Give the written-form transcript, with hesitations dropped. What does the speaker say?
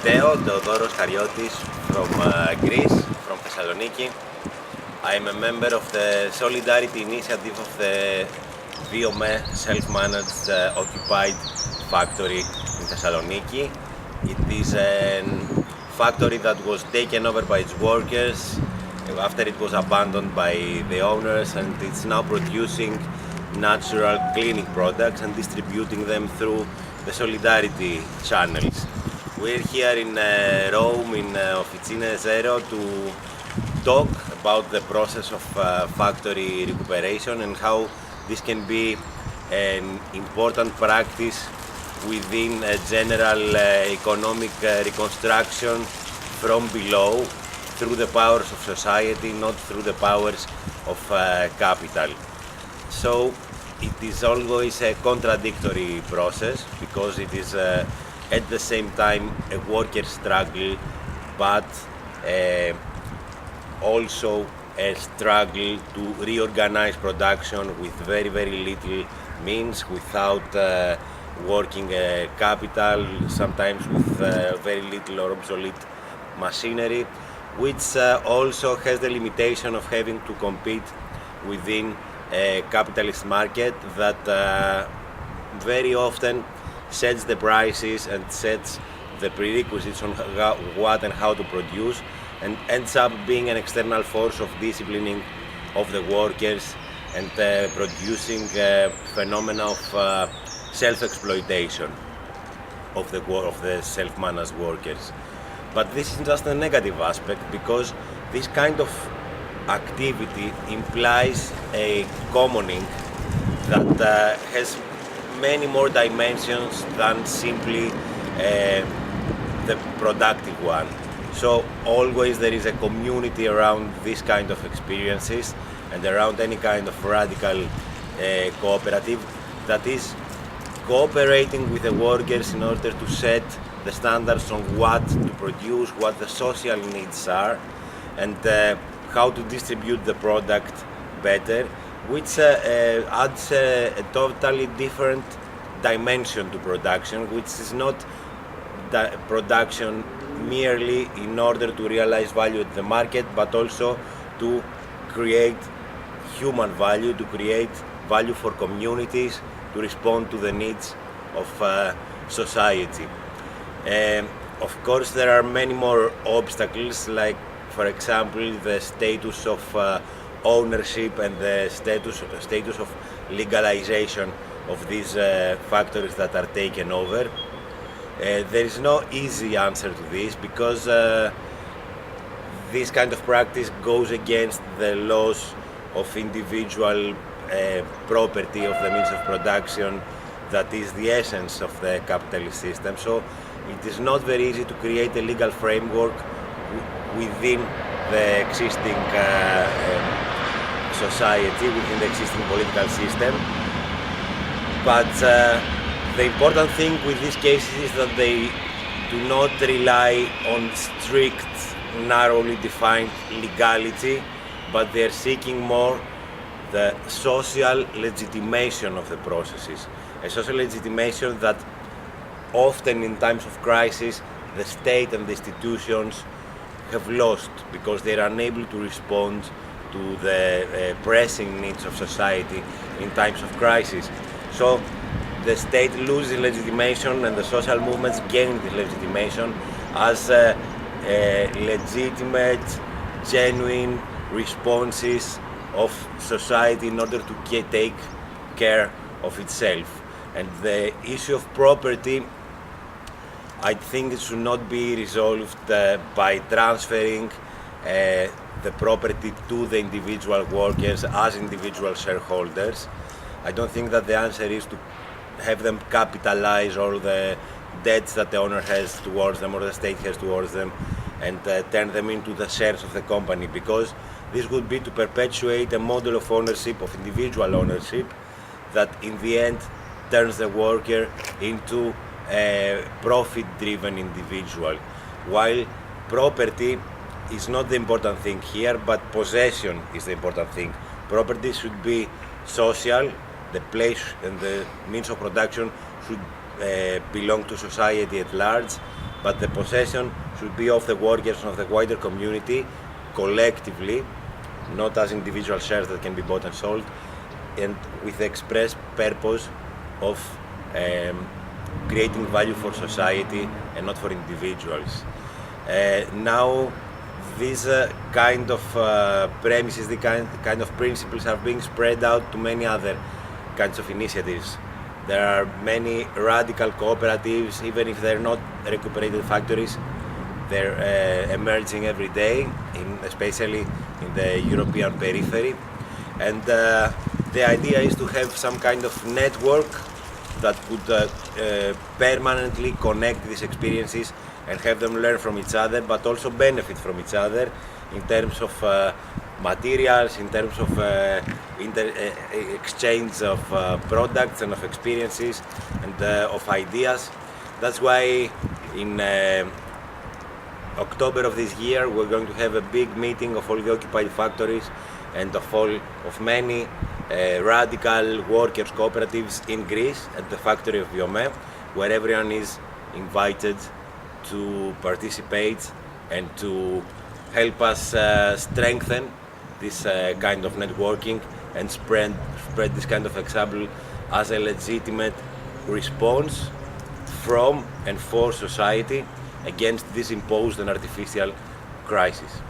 Theodoros Kariotis from Greece, from Thessaloniki. I am a member of the Solidarity Initiative of the Viome self-managed occupied factory in Thessaloniki. It is a factory that was taken over by its workers after it was abandoned by the owners, and it's now producing natural cleaning products and distributing them through the Solidarity channels. We're here in Rome, in Officine Zero, to talk about the process of factory recuperation and how this can be an important practice within a general economic reconstruction from below, through the powers of society, not through the powers of capital. So it is always a contradictory process, because it is at the same time a worker struggle, but also a struggle to reorganize production with very little means, without working capital, sometimes with very little or obsolete machinery, which also has the limitation of having to compete within a capitalist market that very often sets the prices and sets the prerequisites on what and how to produce, and ends up being an external force of disciplining of the workers and producing a phenomena of self-exploitation of the self-managed workers. But this is just a negative aspect, because this kind of activity implies a commoning that has many more dimensions than simply the productive one. So always there is a community around this kind of experiences and around any kind of radical cooperative that is cooperating with the workers in order to set the standards on what to produce, what the social needs are, and how to distribute the product better, which adds a totally different dimension to production, which is not production merely in order to realize value at the market, but also to create human value, to create value for communities, to respond to the needs of society. Of course, there are many more obstacles, like, for example, the status of ownership and the status of legalization of these factories that are taken over. There is no easy answer to this, because this kind of practice goes against the laws of individual property, of the means of production, that is the essence of the capitalist system. So it is not very easy to create a legal framework within the existing society, within the existing political system. But the important thing with these cases is that they do not rely on strict, narrowly defined legality, but they are seeking more the social legitimation of the processes. A social legitimation that often in times of crisis the state and the institutions have lost, because they are unable to respond to the pressing needs of society in times of crisis. So the state loses legitimation, and the social movements gain this legitimation as legitimate, genuine responses of society in order to take care of itself. And the issue of property, I think it should not be resolved by transferring the property to the individual workers as individual shareholders. I don't think that the answer is to have them capitalize all the debts that the owner has towards them or the state has towards them, and turn them into the shares of the company, because this would be to perpetuate a model of ownership, of individual ownership, that in the end turns the worker into a profit-driven individual, while property is not the important thing here, but possession is the important thing. Property should be social, the place and the means of production should belong to society at large, but the possession should be of the workers and of the wider community collectively, not as individual shares that can be bought and sold, and with the express purpose of creating value for society and not for individuals. Now, these kind of premises, the kind of principles are being spread out to many other kinds of initiatives. There are many radical cooperatives, even if they're not recuperated factories, they're emerging every day, especially in the European periphery. And the idea is to have some kind of network that could permanently connect these experiences and have them learn from each other, but also benefit from each other in terms of materials, in terms of exchange of products and of experiences and of ideas. That's why in October of this year we're going to have a big meeting of all the occupied factories and of many radical workers cooperatives in Greece at the factory of Viome, where everyone is invited to participate and to help us strengthen this kind of networking and spread this kind of example as a legitimate response from and for society against this imposed and artificial crisis.